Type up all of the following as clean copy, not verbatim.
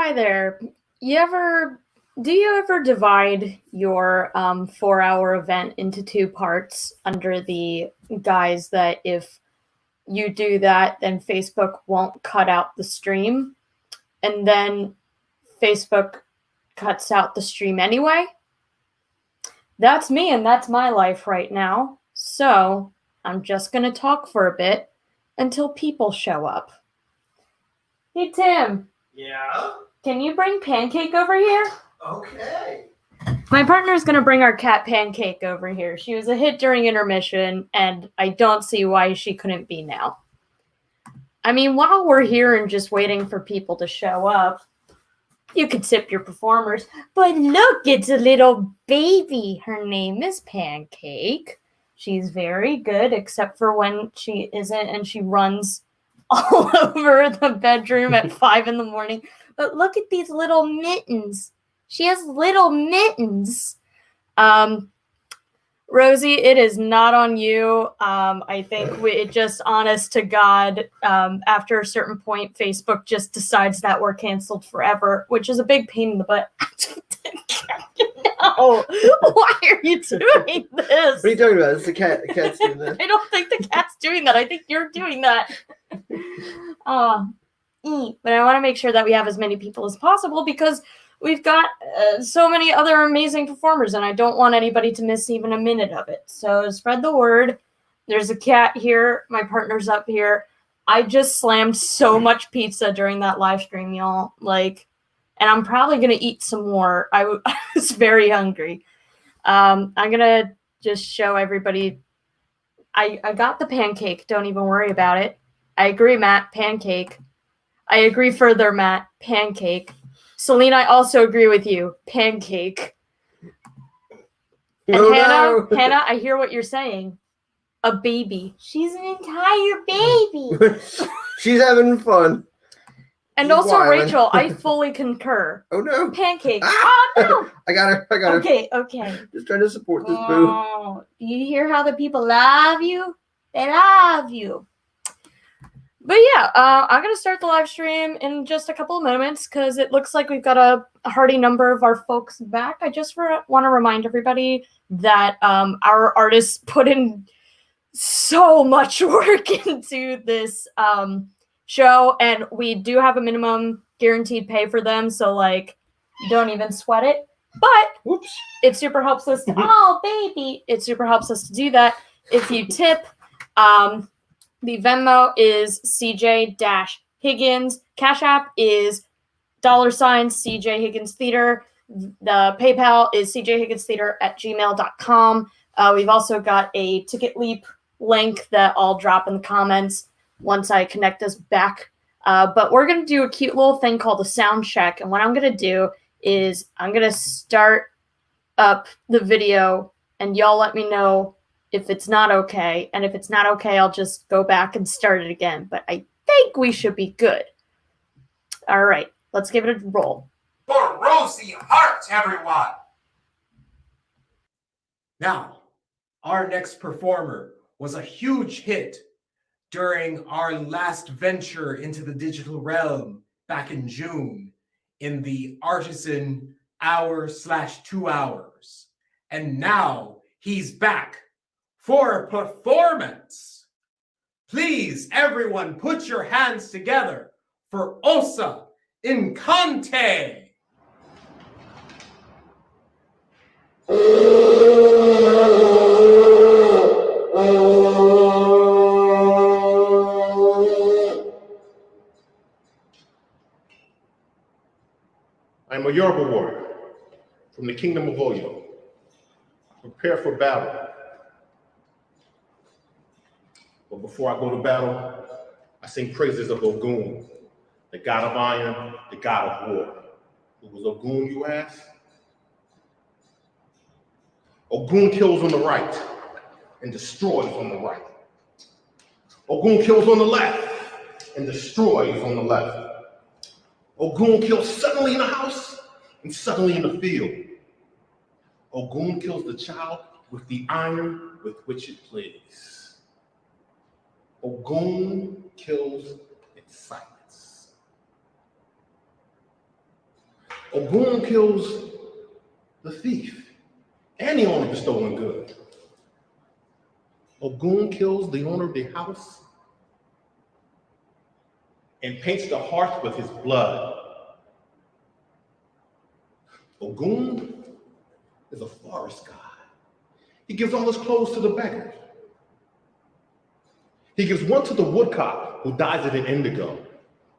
Hi there. Do you ever divide your 4-hour event into two parts under the guise that if you do that, then Facebook won't cut out the stream, and then Facebook cuts out the stream anyway? That's me and that's my life right now. So I'm just gonna talk for a bit until people show up. Hey Tim, Yeah? can you bring Pancake over here? Okay. My partner's gonna bring our cat Pancake over here. She was a hit during intermission, and I don't see why she couldn't be now. I mean, while we're here and just waiting for people to show up, you could tip your performers. But look, it's a little baby. Her name is Pancake. She's very good, except for when she isn't, and she runs all over the bedroom at 5 a.m. But look at these little mittens. She has little mittens. Rosie, it is not on you. I think it just, honest to God, after a certain point, Facebook just decides that we're canceled forever, which is a big pain in the butt. No, why are you doing this? What are you talking about? It's the cat. The cat's doing that. I don't think the cat's doing that. I think you're doing that. But I want to make sure that we have as many people as possible because we've got so many other amazing performers, and I don't want anybody to miss even a minute of it. So spread the word. There's a cat here. My partner's up here. I just slammed so much pizza during that live stream, y'all. And I'm probably going to eat some more. I was very hungry. I'm going to just show everybody. I got the pancake. Don't even worry about it. I agree, Matt. Pancake. I agree further, Matt. Pancake. Celine, I also agree with you. Pancake. And Hannah, I hear what you're saying. A baby. She's an entire baby. She's having fun. And she's also wilding. Rachel, I fully concur. Oh no. Pancake. Oh no. I got her. Okay. Just trying to support this boo. Oh, do you hear how the people love you? They love you. But yeah, I'm going to start the live stream in just a couple of moments because it looks like we've got a hearty number of our folks back. I just want to remind everybody that our artists put in so much work into this show, and we do have a minimum guaranteed pay for them, so don't even sweat it. But it super helps us it super helps us to do that if you tip. The Venmo is CJ-Higgins. Cash App is $CJ Higgins Theater. The PayPal is cjhigginstheater@gmail.com. We've also got a Ticket Leap link that I'll drop in the comments once I connect us back. But we're going to do a cute little thing called a sound check. And what I'm going to do is I'm going to start up the video, and y'all let me know if it's not okay. And if it's not okay, I'll just go back and start it again. But I think we should be good. All right, let's give it a roll. For Rosie Hart, everyone! Now, our next performer was a huge hit during our last venture into the digital realm back in June in the Artisan Hour/2 hours. And now he's back for a performance. Please, everyone, put your hands together for Osa Incante. I am a Yoruba warrior from the kingdom of Oyo. Prepare for battle. But before I go to battle, I sing praises of Ogoon, the god of iron, the god of war. Who was Ogoon, you ask? Ogoon kills on the right and destroys on the right. Ogoon kills on the left and destroys on the left. Ogoon kills suddenly in the house and suddenly in the field. Ogoon kills the child with the iron with which it plays. Ogoon kills in silence. Ogoon kills the thief and the owner of the stolen good. Ogoon kills the owner of the house and paints the hearth with his blood. Ogoon is a forest god. He gives all his clothes to the beggars. He gives one to the woodcock who dyes it in indigo.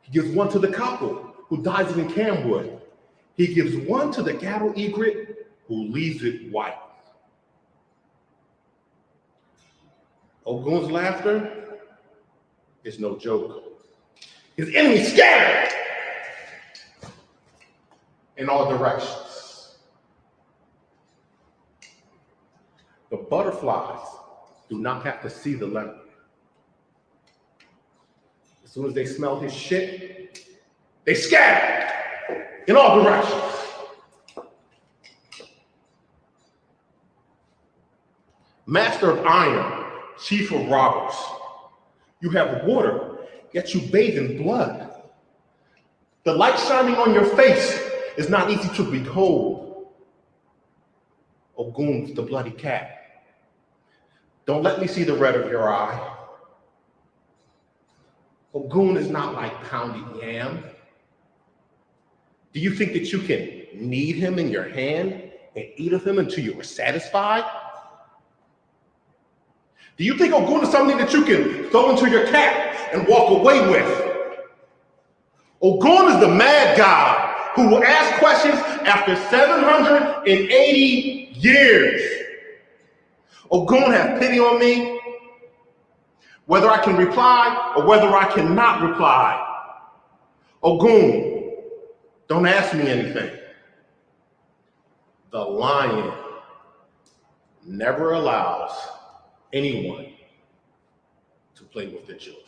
He gives one to the couple who dyes it in camwood. He gives one to the cattle egret who leaves it white. Ogoon's laughter is no joke. His enemies scattered in all directions. The butterflies do not have to see the leopard. As soon as they smell his shit, they scatter in all directions. Master of iron, chief of robbers, you have water, yet you bathe in blood. The light shining on your face is not easy to behold. Ogoon, the bloody cat, don't let me see the red of your eye. Ogoon is not like pounded yam. Do you think that you can knead him in your hand and eat of him until you are satisfied? Do you think Ogoon is something that you can throw into your cap and walk away with? Ogoon is the mad god who will ask questions after 780 years. Ogoon has pity on me, whether I can reply or whether I cannot reply. Ogoon, don't ask me anything. The lion never allows anyone to play with their children.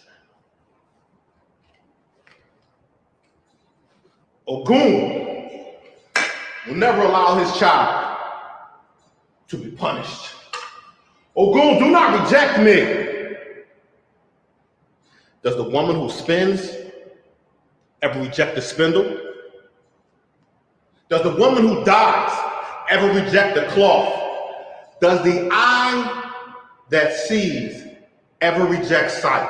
Ogoon will never allow his child to be punished. Ogoon, do not reject me. Does the woman who spins ever reject the spindle? Does the woman who dies ever reject the cloth? Does the eye that sees ever reject sight?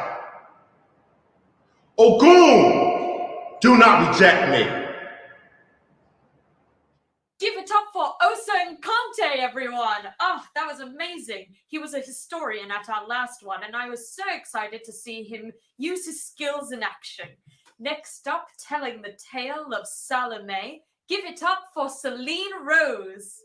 Ogoon, do not reject me. Give it up for Osa and Conte, everyone! Oh, that was amazing. He was a historian at our last one, and I was so excited to see him use his skills in action. Next up, telling the tale of Salome, give it up for Celine Rose.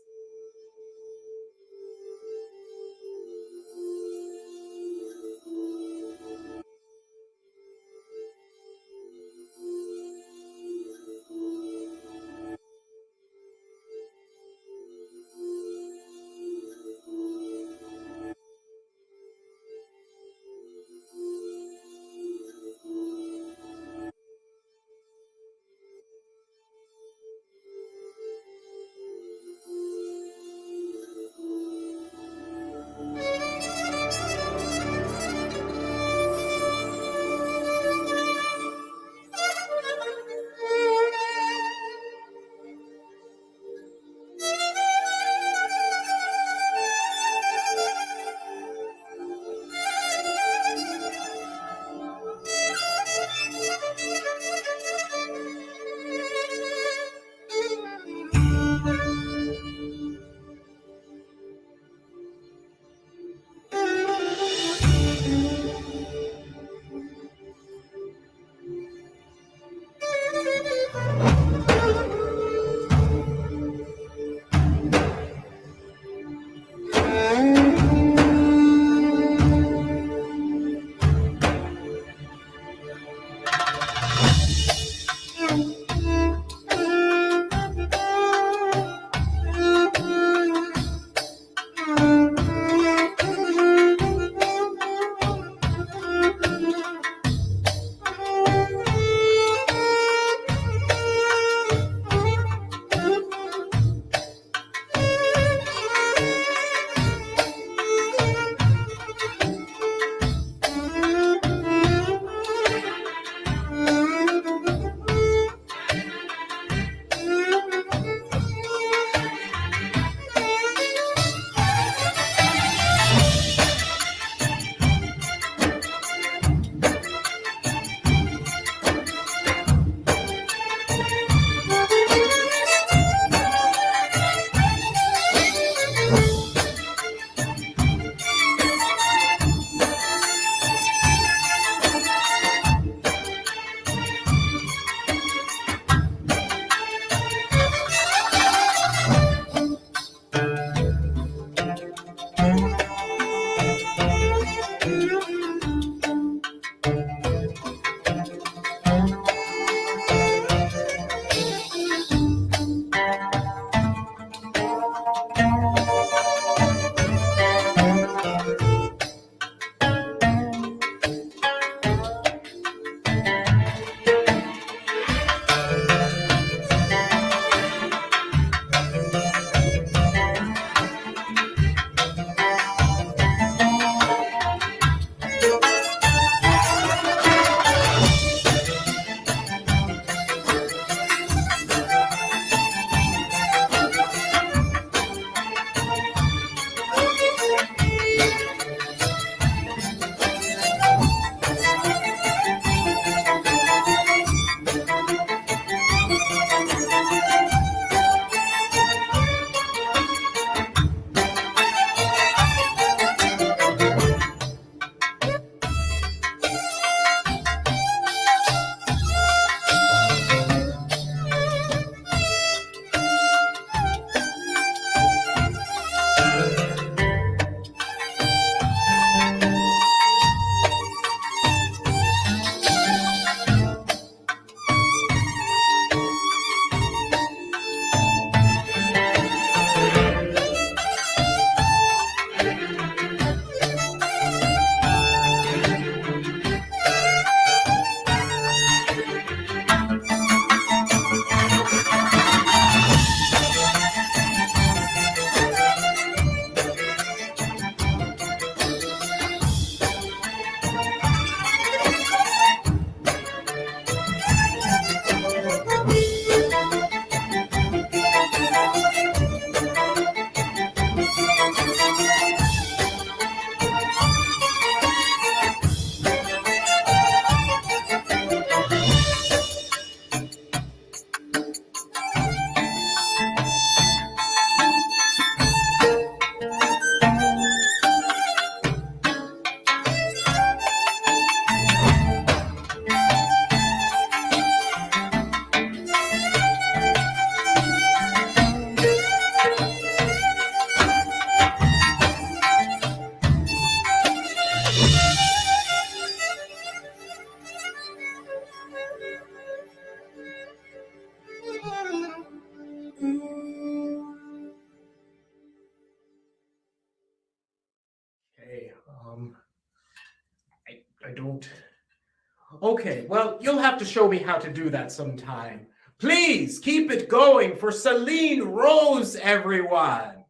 Okay, well, you'll have to show me how to do that sometime. Please keep it going for Celine Rose, everyone.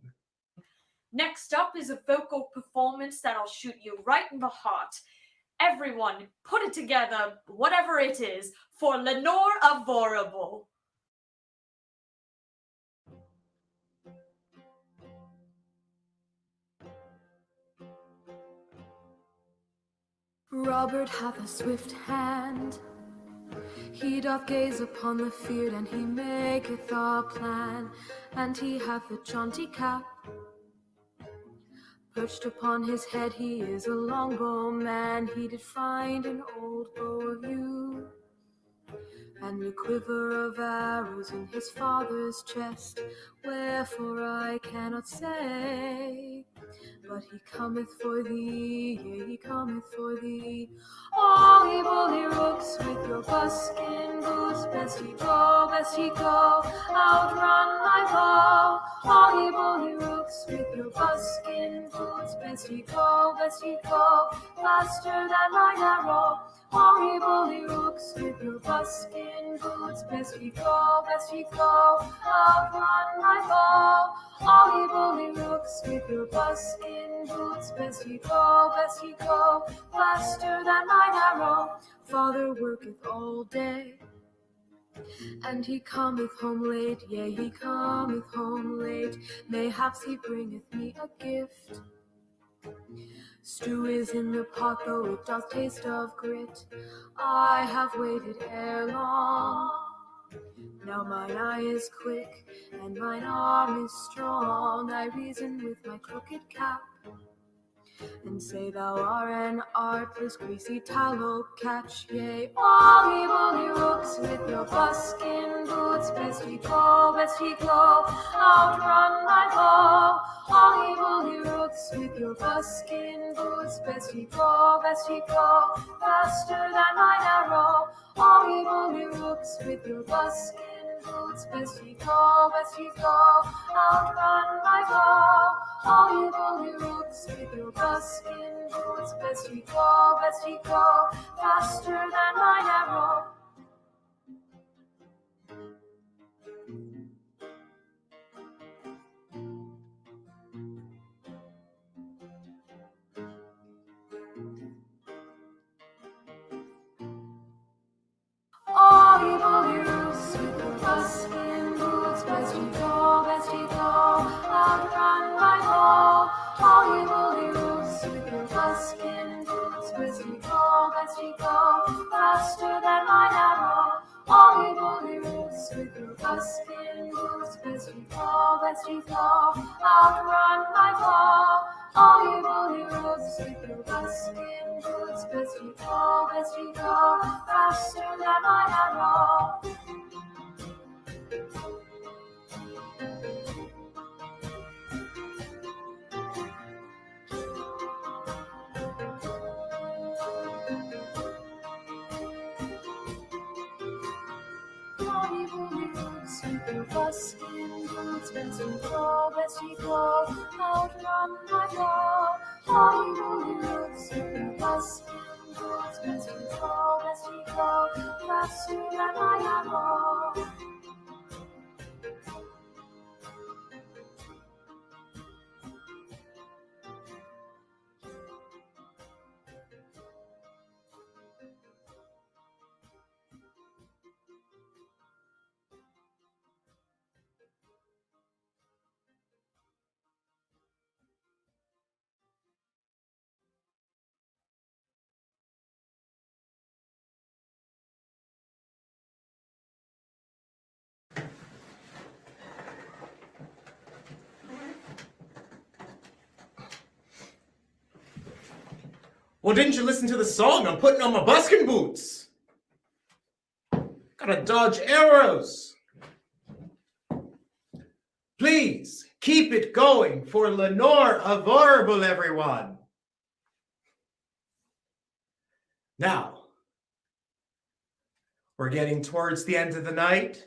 Next up is a vocal performance that'll shoot you right in the heart. Everyone, put it together, whatever it is, for Lenore Avorable. Robert hath a swift hand. He doth gaze upon the field, and he maketh a plan. And he hath a jaunty cap. Perched upon his head, he is a longbow man. He did find an old bow of yew, and a quiver of arrows in his father's chest. Wherefore I cannot say, but he cometh for thee, yea, he cometh for thee. All ye bully rooks with your buskin boots, best ye go, outrun my bow. All ye bully rooks with your buskin boots, best ye go, faster than my arrow. All ye bully rooks with your buskin boots, best ye go, outrun my bow. All ye bully rooks with your buskin boots, best ye go, faster than mine arrow. Father worketh all day, and he cometh home late, yea, he cometh home late. Mayhaps he bringeth me a gift. Stew is in the pot, though it doth taste of grit. I have waited ere long. Now mine eye is quick, and mine arm is strong. I reason with my crooked cap, and say thou art an artless, greasy tallow catch. Yea, all ye bully rooks with your buskin boots, best ye go, outrun my bow. All ye bully rooks with your buskin boots, best ye go, faster than mine arrow. All ye bully rooks with your buskin boots, best ye go, outrun my bow. All ye bully rooks with your buskin boots, best ye go, faster than mine arrow. All ye bully rooks with your buskin boots, best ye go, outrun my bow. All ye bully rooks with your buskin boots, best ye go, faster than mine arrow. All ye bully rooks with your buskin boots, best ye go, outrun my bow. All ye bully rooks with your buskin boots, best ye go, faster than mine arrow. All ye bully rooks with your buskin boots, best ye go, outrun my bow. All ye bully rooks with your buskin boots, best ye go, faster than my arrow. Well, didn't you listen to the song? I'm putting on my buskin boots. Gotta dodge arrows. Please keep it going for Lenore Avorable, everyone. Now, we're getting towards the end of the night,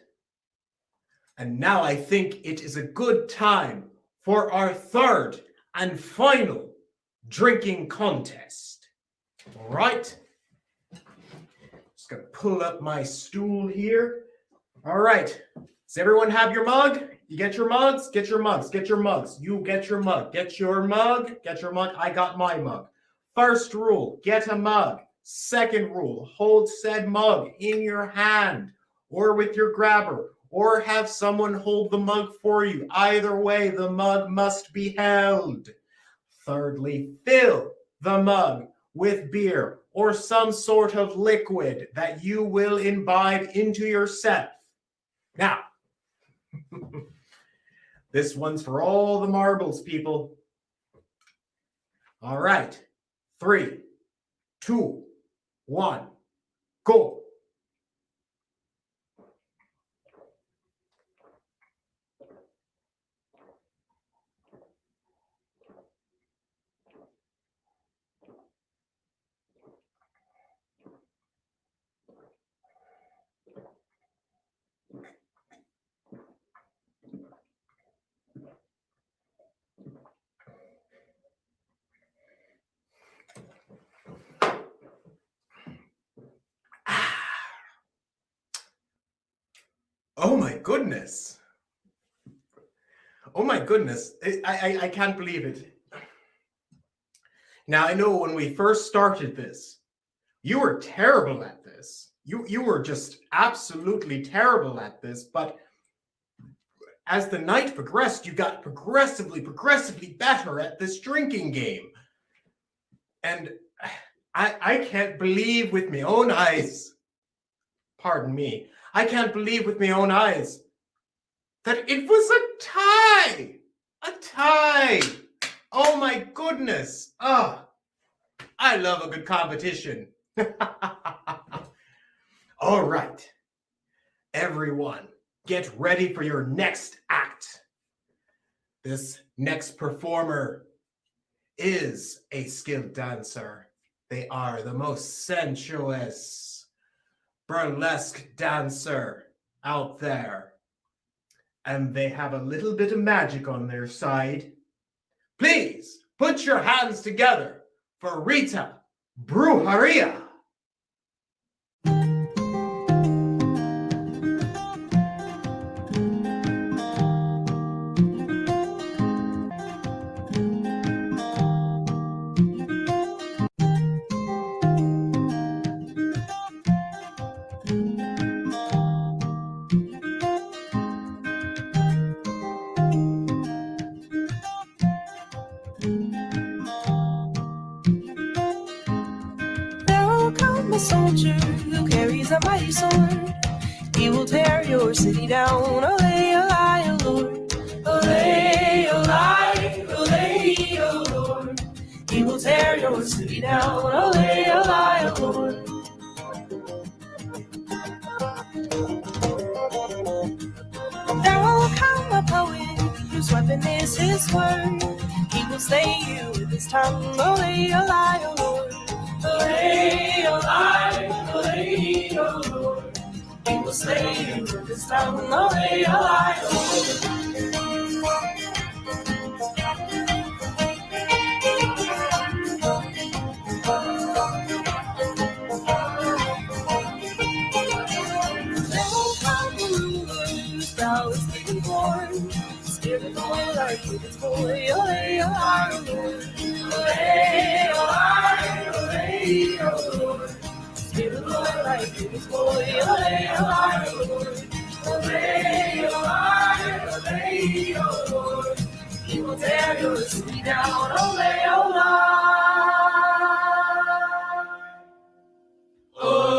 and now I think it is a good time for our third and final drinking contest. All right? Just gonna pull up my stool here. All right. Does everyone have your mug? You get your mugs? Get your mugs. Get your mugs. You get your mug. Get your mug. Get your mug. I got my mug. First rule, get a mug. Second rule, hold said mug in your hand or with your grabber, or have someone hold the mug for you. Either way, the mug must be held. Thirdly, fill the mug with beer or some sort of liquid that you will imbibe into yourself. Now, this one's for all the marbles, people. All right. 3, 2, 1, go. Oh my goodness. Oh my goodness. I can't believe it. Now, I know when we first started this, you were terrible at this. You were just absolutely terrible at this. But as the night progressed, you got progressively better at this drinking game. And I can't believe with my own eyes, pardon me, I can't believe with my own eyes that it was a tie. A tie. Oh my goodness. Oh, I love a good competition. All right. Everyone, get ready for your next act. This next performer is a skilled dancer. They are the most sensuous burlesque dancer out there. And they have a little bit of magic on their side. Please put your hands together for Rita Brujeria. A soldier who carries a mighty sword. He will tear your city down. Olay, olay, O Lord. Olay, olay, olay, O Lord. He will tear your city down. Olay, olay, O Lord. There will come a poet whose weapon is his word. He will slay you with his tongue. Olay, olay, O Lord. Olay, olay, olay, O Lord. He will slay you with his tongue. Olay, olay, O Lord. There will come a ruler whose brow is being born. Spirit boy like Cupid's boy. Olay, olay, O Lord. Olay, olay, olay, O Lord. Spirit boy like Cupid's boy. Olay, olay, O Lord. Olay, olay, olay, O Lord. He will tear your city down. Olay, olay. Oh.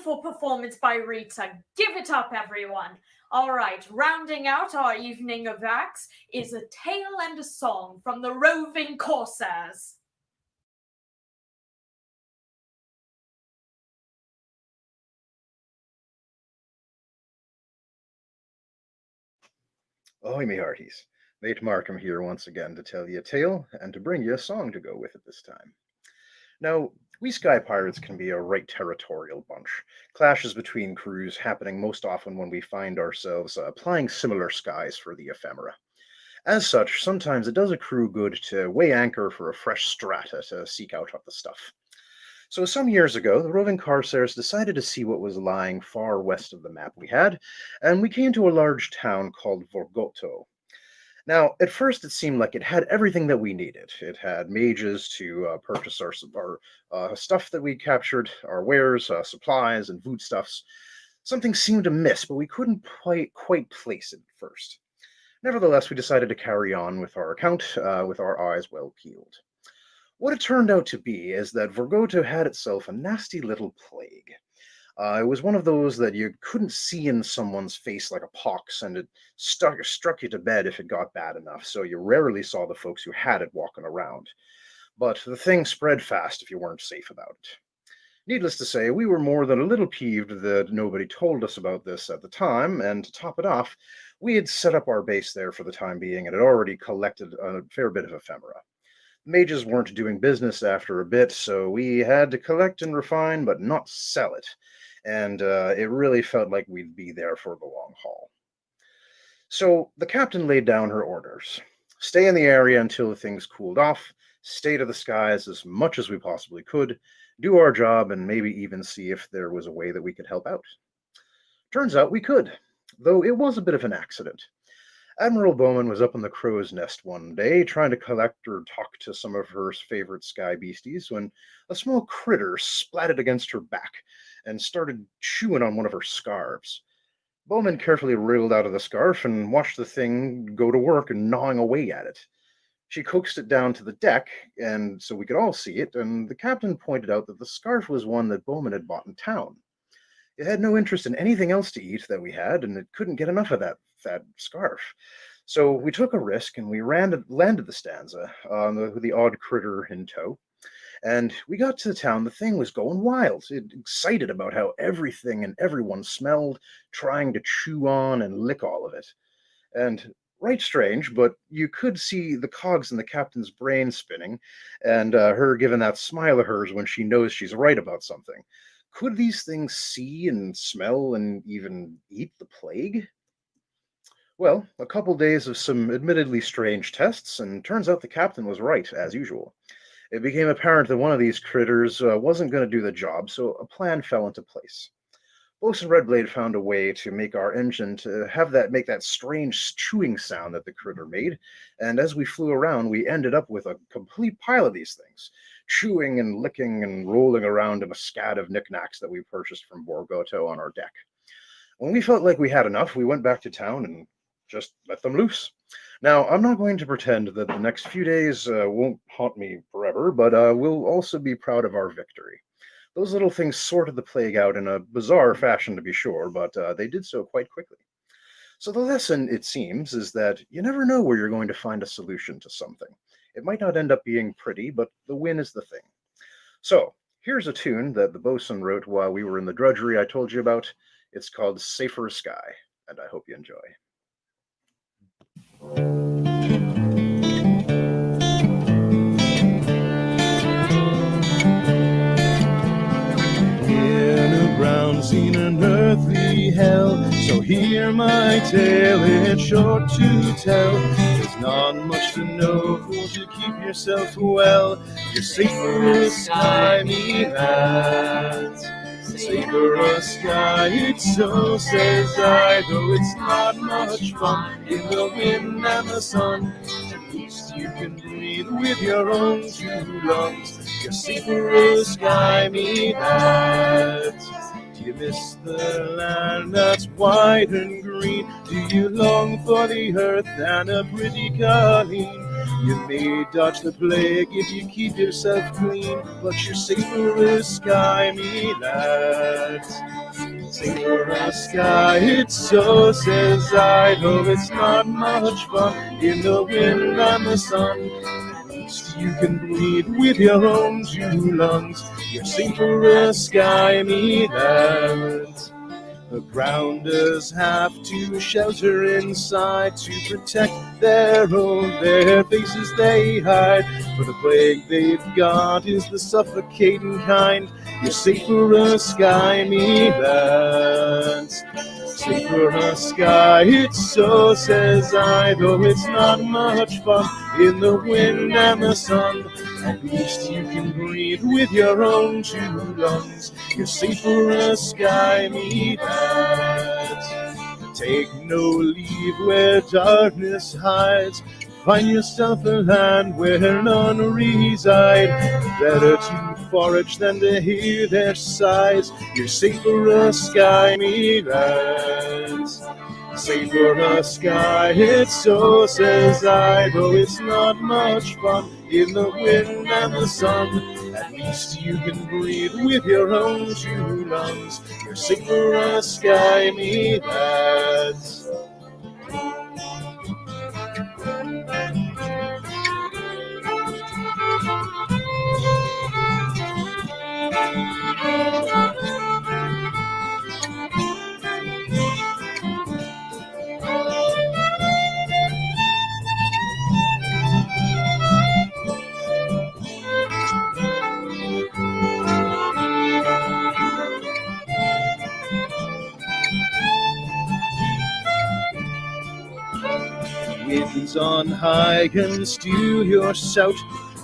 wonderful performance by Rita. Give it up, everyone. All right, rounding out our evening of acts is a tale and a song from the Roving Corsairs. Ahoy, me hearties. Mate Markham here once again to tell you a tale and to bring you a song to go with it this time. Now, we sky pirates can be a right territorial bunch. Clashes between crews happening most often when we find ourselves applying similar skies for the ephemera. As such, sometimes it does accrue good to weigh anchor for a fresh strata to seek out the stuff. So some years ago, the roving corsairs decided to see what was lying far west of the map we had, and we came to a large town called Vorgoto. Now, at first, it seemed like it had everything that we needed. It had mages to purchase our stuff that we captured, our wares, supplies, and foodstuffs. Something seemed amiss, but we couldn't quite place it at first. Nevertheless, we decided to carry on with our account with our eyes well peeled. What it turned out to be is that Vorgoto had itself a nasty little plague. It was one of those that you couldn't see in someone's face like a pox, and it struck you to bed if it got bad enough, so you rarely saw the folks who had it walking around. But the thing spread fast if you weren't safe about it. Needless to say, we were more than a little peeved that nobody told us about this at the time, and to top it off, we had set up our base there for the time being and had already collected a fair bit of ephemera. Mages weren't doing business after a bit, so we had to collect and refine, but not sell it. And it really felt like we'd be there for the long haul. So the captain laid down her orders. Stay in the area until things cooled off, stay to the skies as much as we possibly could, do our job, and maybe even see if there was a way that we could help out. Turns out we could, though it was a bit of an accident. Admiral Bowman was up in the crow's nest one day trying to collect or talk to some of her favorite sky beasties when a small critter splatted against her back and started chewing on one of her scarves. Bowman carefully wriggled out of the scarf and watched the thing go to work and gnawing away at it. She coaxed it down to the deck, and so we could all see it, and the captain pointed out that the scarf was one that Bowman had bought in town. It had no interest in anything else to eat that we had, and it couldn't get enough of that scarf. So we took a risk, and we landed the stanza with the odd critter in tow. And we got to the town. The thing was going wild, excited about how everything and everyone smelled, trying to chew on and lick all of it. And right strange, but you could see the cogs in the captain's brain spinning, and her giving that smile of hers when she knows she's right about something. Could these things see and smell and even eat the plague? Well, a couple days of some admittedly strange tests, and turns out the captain was right, as usual. It became apparent that one of these critters wasn't going to do the job, so a plan fell into place. Bosun Redblade found a way to make our engine to make that strange chewing sound that the critter made, and as we flew around, we ended up with a complete pile of these things, chewing and licking and rolling around in a scad of knickknacks that we purchased from Vorgoto on our deck. When we felt like we had enough, we went back to town and just let them loose. Now, I'm not going to pretend that the next few days won't haunt me forever, but we'll also be proud of our victory. Those little things sorted the plague out in a bizarre fashion, to be sure, but they did so quite quickly. So the lesson, it seems, is that you never know where you're going to find a solution to something. It might not end up being pretty, but the win is the thing. So here's a tune that the bosun wrote while we were in the drudgery I told you about. It's called Safer Sky, and I hope you enjoy. Ground seen an earthly hell, so hear my tale, it's short to tell. There's not much to know, for to keep yourself well, you're safer a sky, me lads. Safer a sky, it's so says I, though it's not much fun in the wind and the sun. At least you can breathe with your own two lungs. You're safer a sky, me lads. Do you miss the land that's wide and green? Do you long for the earth and a pretty colleen? You may dodge the plague if you keep yourself clean, but you're safe for a sky, me lads. Safe for a sky, it's so says I, though it's not much fun in the wind and the sun. At least you can breathe with your own two lungs. You're safe for a sky, me lads. The grounders have to shelter inside to protect their own, their faces they hide. For the plague they've got is the suffocating kind. You're safe for a sky, me lads. Safe for a sky, it's so says I, though it's not much fun in the wind and the sun. At least you can breathe with your own two lungs. You're safe for a sky, me lads. Take no leave where darkness hides. Find yourself a land where none reside. Better to forage than to hear their sighs. You're safe for a sky, me lads. Safe for a sky, it's so says I, though it's not much fun in the wind and the sun. At least you can breathe with your own two lungs. You're safe for a sky, me lads. Winds on high can steal your shout.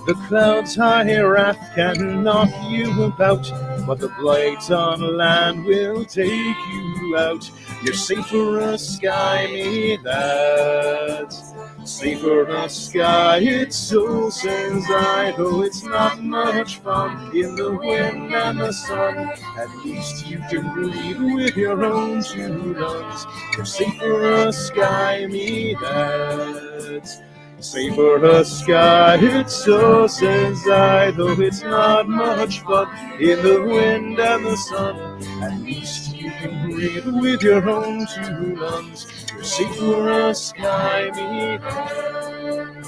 The clouds' high wrath can knock you about. But the blight on land will take you out. You're safe for a sky, me lads. Safe for a sky, it's so says I, though it's not much fun in the wind and the sun. At least you can breathe with your own two lungs. You're safe for a sky, me lads. Safe for a sky, it's so says I, though it's not much fun in the wind and the sun. At least you can breathe with your own two lungs. You're safe for a sky, me lads.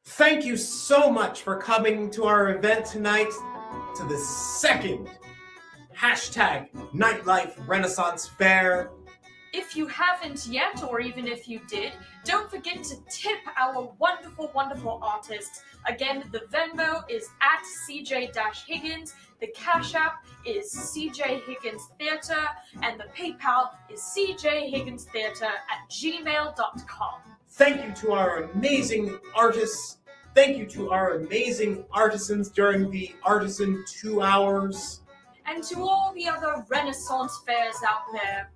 Thank you so much for coming to our event tonight, to the second hashtag Knightlife Renaissance Fair. If you haven't yet, or even if you did, don't forget to tip our wonderful, wonderful artists. Again, the Venmo is at CJ-Higgins, the Cash App is CJ Higgins Theatre, and the PayPal is cjhigginstheatre@gmail.com. Thank you to our amazing artists. Thank you to our amazing artisans during the Artisan 2 hours. And to all the other Renaissance fairs out there,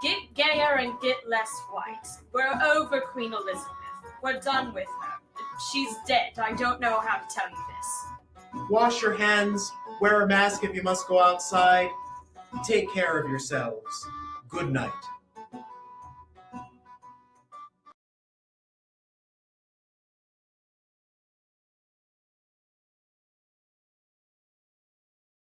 get gayer and get less white. We're over Queen Elizabeth. We're done with her. She's dead. I don't know how to tell you this. Wash your hands, wear a mask if you must go outside. Take care of yourselves. Good night.